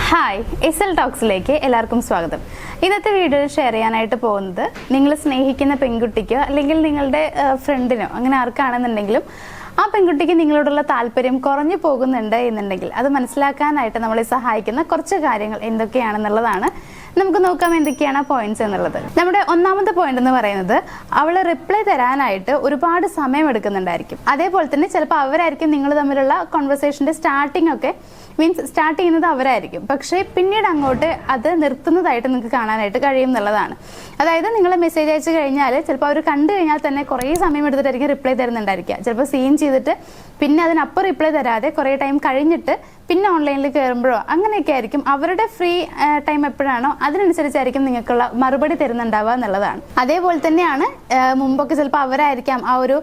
Hi, SL ടോക്സിലേക്ക് എല്ലാവർക്കും സ്വാഗതം. ഇന്നത്തെ വീഡിയോയിൽ ഷെയർ ചെയ്യാനായിട്ട് പോകുന്നത്, നിങ്ങൾ സ്നേഹിക്കുന്ന പെൺകുട്ടിക്കോ അല്ലെങ്കിൽ നിങ്ങളുടെ ഫ്രണ്ടിനോ അങ്ങനെ ആർക്കാണെന്നുണ്ടെങ്കിലും ആ പെൺകുട്ടിക്ക് നിങ്ങളോടുള്ള താല്പര്യം കുറഞ്ഞു പോകുന്നുണ്ട് എന്നുണ്ടെങ്കിൽ അത് മനസ്സിലാക്കാനായിട്ട് നമ്മളെ സഹായിക്കുന്ന കുറച്ച് കാര്യങ്ങൾ എന്തൊക്കെയാണെന്നുള്ളതാണ്. നമുക്ക് നോക്കാം എന്തൊക്കെയാണ് പോയിന്റ്സ് എന്നുള്ളത്. നമ്മുടെ ഒന്നാമത്തെ പോയിന്റ് എന്ന് പറയുന്നത്, അവൾ റിപ്ലൈ തരാനായിട്ട് ഒരുപാട് സമയം എടുക്കുന്നുണ്ടായിരിക്കും. അതേപോലെ തന്നെ ചിലപ്പോൾ അവരായിരിക്കും നിങ്ങൾ തമ്മിലുള്ള കോൺവെർസേഷന്റെ സ്റ്റാർട്ട് ചെയ്യുന്നത് അവരായിരിക്കും. പക്ഷേ പിന്നീട് അങ്ങോട്ട് അത് നിർത്തുന്നതായിട്ട് നിങ്ങൾക്ക് കാണാനായിട്ട് കഴിയും എന്നുള്ളതാണ്. അതായത് നിങ്ങൾ മെസ്സേജ് അയച്ചു കഴിഞ്ഞാൽ ചിലപ്പോൾ അവർ കണ്ടു കഴിഞ്ഞാൽ തന്നെ കുറേ സമയം എടുത്തിട്ടായിരിക്കും റിപ്ലൈ തരുന്നുണ്ടായിരിക്കുക. ചിലപ്പോൾ സീൻ ചെയ്തിട്ട് പിന്നെ അതിനപ്പം റിപ്ലൈ തരാതെ കുറേ ടൈം കഴിഞ്ഞിട്ട് പിന്നെ ഓൺലൈനിൽ കയറുമ്പോഴോ അങ്ങനെയൊക്കെ ആയിരിക്കും. അവരുടെ ഫ്രീ ടൈം എപ്പോഴാണോ അതിനനുസരിച്ചായിരിക്കും നിങ്ങൾക്കുള്ള മറുപടി തരുന്നുണ്ടാവുക എന്നുള്ളതാണ്. അതേപോലെ തന്നെയാണ് മുമ്പൊക്കെ ചിലപ്പോൾ അവരായിരിക്കാം ആ ഒരു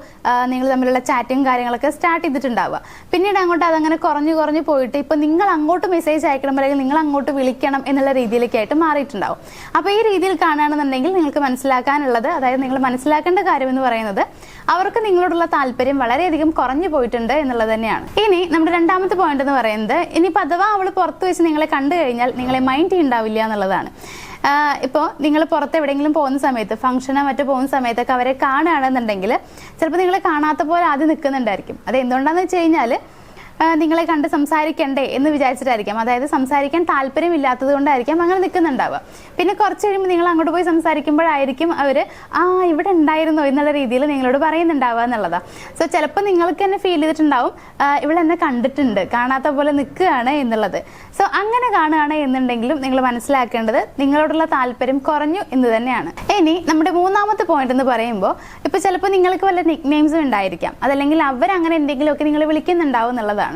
നിങ്ങൾ തമ്മിലുള്ള ചാറ്റിങ് കാര്യങ്ങളൊക്കെ സ്റ്റാർട്ട് ചെയ്തിട്ടുണ്ടാവുക. പിന്നീട് അങ്ങോട്ട് അതങ്ങനെ കുറഞ്ഞു പോയിട്ട് ഇപ്പം നിങ്ങൾ അങ്ങോട്ട് മെസ്സേജ് അയക്കണം അല്ലെങ്കിൽ നിങ്ങൾ അങ്ങോട്ട് വിളിക്കണം എന്നുള്ള രീതിയിലേക്ക് ആയിട്ട് മാറിയിട്ടുണ്ടാവും. അപ്പോൾ ഈ രീതിയിൽ കാണുകയാണെന്നുണ്ടെങ്കിൽ നിങ്ങൾക്ക് മനസ്സിലാക്കാനുള്ളത്, അതായത് നിങ്ങൾ മനസ്സിലാക്കേണ്ട കാര്യം എന്ന് പറയുന്നത്, അവർക്ക് നിങ്ങളോടുള്ള താല്പര്യം വളരെയധികം കുറഞ്ഞു പോയിട്ടുണ്ട് എന്നുള്ളത് തന്നെയാണ്. ഇനി നമ്മുടെ രണ്ടാമത്തെ പോയിന്റ് എന്ന് പറയുന്നത്, ഇനിയിപ്പോൾ അഥവാ അവൾ പുറത്ത് വെച്ച് നിങ്ങളെ കണ്ടു കഴിഞ്ഞാൽ നിങ്ങളെ മൈൻഡ് ചെയ്യുന്നുണ്ടാവില്ല എന്നുള്ളതാണ്. ഇപ്പോൾ നിങ്ങൾ പുറത്ത് എവിടെയെങ്കിലും പോകുന്ന സമയത്ത്, ഫംഗ്ഷനോ മറ്റോ പോകുന്ന സമയത്തൊക്കെ അവരെ കാണുകയാണെന്നുണ്ടെങ്കിൽ ചിലപ്പോൾ നിങ്ങളെ കാണാത്ത പോലെ ആദ്യം നിൽക്കുന്നുണ്ടായിരിക്കും. അത് എന്തുകൊണ്ടാണെന്ന് വെച്ച് കഴിഞ്ഞാൽ നിങ്ങളെ കണ്ട് സംസാരിക്കണ്ടേ എന്ന് വിചാരിച്ചിട്ടായിരിക്കാം. അതായത് സംസാരിക്കാൻ താല്പര്യമില്ലാത്തത് കൊണ്ടായിരിക്കാം അങ്ങനെ നിൽക്കുന്നുണ്ടാവുക. പിന്നെ കുറച്ച് കഴിയുമ്പോൾ നിങ്ങൾ അങ്ങോട്ട് പോയി സംസാരിക്കുമ്പോഴായിരിക്കും അവർ ഇവിടെ ഉണ്ടായിരുന്നോ എന്നുള്ള രീതിയിൽ നിങ്ങളോട് പറയുന്നുണ്ടാവുക എന്നുള്ളതാണ്. സോ ചിലപ്പോൾ നിങ്ങൾക്ക് തന്നെ ഫീൽ ചെയ്തിട്ടുണ്ടാവും ഇവളെന്നെ കണ്ടിട്ടുണ്ട്, കാണാത്ത പോലെ നിൽക്കുകയാണ് എന്നുള്ളത്. സോ അങ്ങനെ കാണുകയാണ് എന്നുണ്ടെങ്കിലും നിങ്ങൾ മനസ്സിലാക്കേണ്ടത് നിങ്ങളോടുള്ള താല്പര്യം കുറഞ്ഞു എന്ന് തന്നെയാണ്. ഇനി നമ്മുടെ മൂന്നാമത്തെ പോയിന്റ് എന്ന് പറയുമ്പോൾ, ഇപ്പോൾ ചിലപ്പോൾ നിങ്ങൾക്ക് വല്ല നിക് നെയിംസും ഉണ്ടായിരിക്കാം, അതല്ലെങ്കിൽ അവരങ്ങനെ എന്തെങ്കിലുമൊക്കെ നിങ്ങൾ വിളിക്കുന്നുണ്ടാവും എന്നുള്ളതാണ്.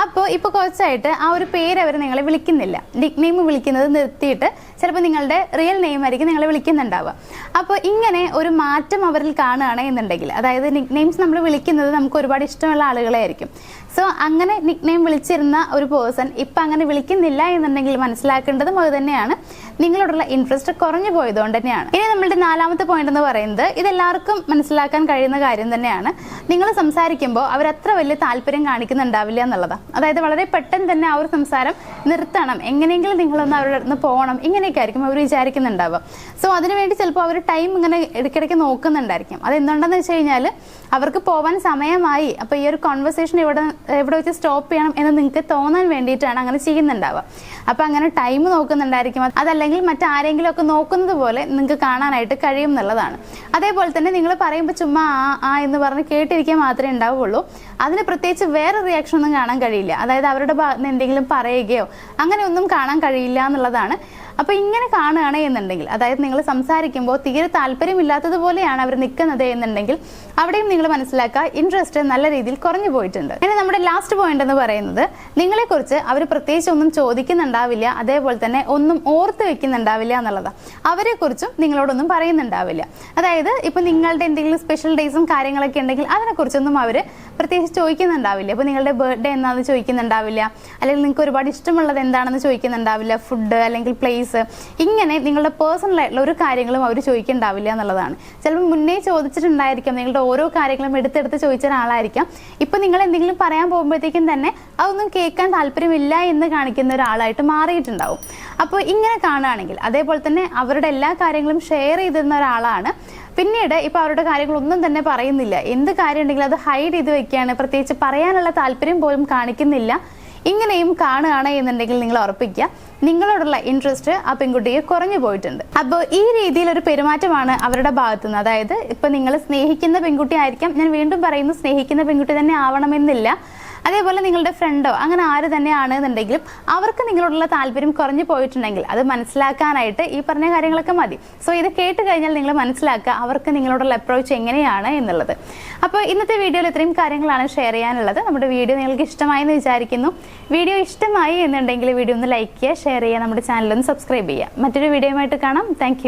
അപ്പോൾ ഇപ്പോൾ കുറച്ചായിട്ട് ആ ഒരു പേര് അവർ നിങ്ങളെ വിളിക്കുന്നില്ല, നിക് നെയിം വിളിക്കുന്നത് നിർത്തിയിട്ട് ചിലപ്പോൾ നിങ്ങളുടെ റിയൽ നെയിം ആയിരിക്കും നിങ്ങളെ വിളിക്കുന്നുണ്ടാവുക. അപ്പോൾ ഇങ്ങനെ ഒരു മാറ്റം അവരിൽ കാണുകയാണ് എന്നുണ്ടെങ്കിൽ, അതായത് നിക് നെയിംസ് നമ്മൾ വിളിക്കുന്നത് നമുക്ക് ഒരുപാട് ഇഷ്ടമുള്ള ആളുകളെ ആയിരിക്കും. സോ അങ്ങനെ നിക് നെയിം വിളിച്ചിരുന്ന ഒരു പേഴ്സൺ ഇപ്പം അങ്ങനെ വിളിക്കുന്നില്ല എന്നുണ്ടെങ്കിൽ മനസ്സിലാക്കേണ്ടതും അത് തന്നെയാണ്, നിങ്ങളോടുള്ള ഇൻട്രസ്റ്റ് കുറഞ്ഞു പോയതുകൊണ്ട് തന്നെയാണ്. ഇനി നമ്മളുടെ നാലാമത്തെ പോയിന്റ് എന്ന് പറയുന്നത്, ഇതെല്ലാവർക്കും മനസ്സിലാക്കാൻ കഴിയുന്ന കാര്യം തന്നെയാണ്. നിങ്ങൾ സംസാരിക്കുമ്പോൾ അവരത്ര വലിയ താല്പര്യം കാണിക്കുന്നുണ്ടാവില്ല എന്നുള്ളതാണ്. അതായത് വളരെ പെട്ടെന്ന് തന്നെ ആ ഒരു സംസാരം നിർത്തണം, എങ്ങനെയെങ്കിലും നിങ്ങളൊന്ന് അവരുടെ അടുത്ത് പോകണം, ഇങ്ങനെയൊക്കെ ആയിരിക്കും അവർ വിചാരിക്കുന്നുണ്ടാവുക. സോ അതിനുവേണ്ടി ചിലപ്പോൾ അവർ ടൈം ഇങ്ങനെ ഇടയ്ക്കിടയ്ക്ക് നോക്കുന്നുണ്ടായിരിക്കും. അത് എന്തുകൊണ്ടെന്ന് വെച്ച് കഴിഞ്ഞാൽ അവർക്ക് പോകാൻ സമയമായി, അപ്പോൾ ഈ ഒരു കോൺവെർസേഷൻ എവിടെ വെച്ച് സ്റ്റോപ്പ് ചെയ്യണം എന്ന് നിങ്ങൾക്ക് തോന്നാൻ വേണ്ടിയിട്ടാണ് അങ്ങനെ ചെയ്യുന്നുണ്ടാവുക. അപ്പോൾ അങ്ങനെ ടൈം നോക്കുന്നുണ്ടായിരിക്കും. അതല്ലെങ്കിൽ മറ്റാരെങ്കിലും ഒക്കെ നോക്കുന്നത് പോലെ നിങ്ങൾക്ക് കാണാനായിട്ട് കഴിയും എന്നുള്ളതാണ്. അതേപോലെ തന്നെ നിങ്ങൾ പറയുമ്പോൾ ചുമ്മാ എന്ന് പറഞ്ഞ് കേട്ടിരിക്കാൻ മാത്രമേ ഉണ്ടാവുള്ളൂ. അതിന് പ്രത്യേകിച്ച് വേറെ റിയാക്ഷൻ ഒന്നും കാണാൻ കഴിയില്ല. അതായത് അവരുടെ ഭാഗത്ത് നിന്ന് എന്തെങ്കിലും പറയുകയോ അങ്ങനെ ഒന്നും കാണാൻ കഴിയില്ല എന്നുള്ളതാണ്. അപ്പോൾ ഇങ്ങനെ കാണുകയാണ് എന്നുണ്ടെങ്കിൽ, അതായത് നിങ്ങൾ സംസാരിക്കുമ്പോൾ തീരെ താല്പര്യമില്ലാത്തതുപോലെയാണ് അവർ നിൽക്കുന്നത് എന്നുണ്ടെങ്കിൽ അവിടെയും നിങ്ങൾ മനസ്സിലാക്കുക ഇൻട്രസ്റ്റ് നല്ല രീതിയിൽ കുറഞ്ഞു പോയിട്ടുണ്ട്. ഇനി നമ്മുടെ ലാസ്റ്റ് പോയിന്റ് എന്ന് പറയുന്നത്, നിങ്ങളെക്കുറിച്ച് അവർ പ്രത്യേകിച്ച് ഒന്നും ചോദിക്കുന്നുണ്ടാവില്ല, അതേപോലെ തന്നെ ഒന്നും ഓർത്ത് വെക്കുന്നുണ്ടാവില്ല എന്നുള്ളതാണ്. അവരെക്കുറിച്ചും നിങ്ങളോടൊന്നും പറയുന്നുണ്ടാവില്ല. അതായത് ഇപ്പം നിങ്ങളുടെ എന്തെങ്കിലും സ്പെഷ്യൽ ഡേയ്സും കാര്യങ്ങളൊക്കെ ഉണ്ടെങ്കിൽ അതിനെക്കുറിച്ചൊന്നും അവർ പ്രത്യേകിച്ച് ചോദിക്കുന്നുണ്ടാവില്ല. ഇപ്പോൾ നിങ്ങളുടെ ബർത്ത്ഡേ എന്താണെന്ന് ചോദിക്കുന്നുണ്ടാവില്ല, അല്ലെങ്കിൽ നിങ്ങൾക്ക് ഒരുപാട് ഇഷ്ടമുള്ളത് എന്താണെന്ന് ചോദിക്കുന്നുണ്ടാവില്ല, ഫുഡ് അല്ലെങ്കിൽ പ്ലേസ്, ഇങ്ങനെ നിങ്ങളുടെ പേഴ്സണൽ ആയിട്ടുള്ള ഒരു കാര്യങ്ങളും അവർ ചോദിക്കുന്നുണ്ടാവില്ല എന്നുള്ളതാണ്. ചിലപ്പോൾ മുന്നേ ചോദിച്ചിട്ടുണ്ടായിരിക്കാം, നിങ്ങളുടെ ഓരോ കാര്യങ്ങളും എടുത്തെടുത്ത് ചോദിച്ച ഒരാളായിരിക്കാം. ഇപ്പം നിങ്ങൾ എന്തെങ്കിലും പറയാൻ പോകുമ്പോഴത്തേക്കും തന്നെ അതൊന്നും കേൾക്കാൻ താല്പര്യമില്ല എന്ന് കാണിക്കുന്ന ഒരാളായിട്ട് മാറിയിട്ടുണ്ടാവും. അപ്പോൾ ഇങ്ങനെ കാണുകയാണെങ്കിൽ, അതേപോലെ തന്നെ അവരുടെ എല്ലാ കാര്യങ്ങളും ഷെയർ ചെയ്തിരുന്ന ഒരാളാണ്, പിന്നീട് ഇപ്പോൾ അവരുടെ കാര്യങ്ങളൊന്നും തന്നെ പറയുന്നില്ല, എന്ത് കാര്യം ഉണ്ടെങ്കിലും അത് ഹൈഡ് ചെയ്ത് വെക്കുകയാണ്, പ്രത്യേകിച്ച് പറയാനുള്ള താല്പര്യം പോലും കാണിക്കുന്നില്ല, ഇങ്ങനെയും കാണുകയാണ് എന്നുണ്ടെങ്കിൽ നിങ്ങൾ ഉറപ്പിക്കുക നിങ്ങളോടുള്ള ഇൻട്രസ്റ്റ് ആ പെൺകുട്ടിയെ കുറഞ്ഞു പോയിട്ടുണ്ട്. അപ്പോൾ ഈ രീതിയിൽ ഒരു പെരുമാറ്റമാണ് അവരുടെ ഭാഗത്തുനിന്ന്. അതായത് ഇപ്പം നിങ്ങൾ സ്നേഹിക്കുന്ന പെൺകുട്ടി ആയിരിക്കാം, ഞാൻ വീണ്ടും പറയുന്നു, സ്നേഹിക്കുന്ന പെൺകുട്ടി തന്നെ ആവണമെന്നില്ല. അതേപോലെ നിങ്ങളുടെ ഫ്രണ്ടോ അങ്ങനെ ആര് തന്നെയാണെന്നുണ്ടെങ്കിലും അവർക്ക് നിങ്ങളോടുള്ള താല്പര്യം കുറഞ്ഞു പോയിട്ടുണ്ടെങ്കിൽ അത് മനസ്സിലാക്കാനായിട്ട് ഈ പറഞ്ഞ കാര്യങ്ങളൊക്കെ മതി. സോ ഇത് കേട്ട് കഴിഞ്ഞാൽ നിങ്ങൾ മനസ്സിലാക്കുക അവർക്ക് നിങ്ങളോടുള്ള അപ്രോച്ച് എങ്ങനെയാണ് എന്നുള്ളത്. അപ്പോൾ ഇന്നത്തെ വീഡിയോയിൽ ഇത്രയും കാര്യങ്ങളാണ് ഷെയർ ചെയ്യാനുള്ളത്. നമ്മുടെ വീഡിയോ നിങ്ങൾക്ക് ഇഷ്ടമായെന്ന് വിചാരിക്കുന്നു. വീഡിയോ ഇഷ്ടമായി എന്നുണ്ടെങ്കിൽ വീഡിയോ ഒന്ന് ലൈക്ക് ചെയ്യുക, ഷെയർ ചെയ്യുക, നമ്മുടെ ചാനലൊന്ന് സബ്സ്ക്രൈബ് ചെയ്യുക. മറ്റൊരു വീഡിയോയുമായിട്ട് കാണാം. താങ്ക്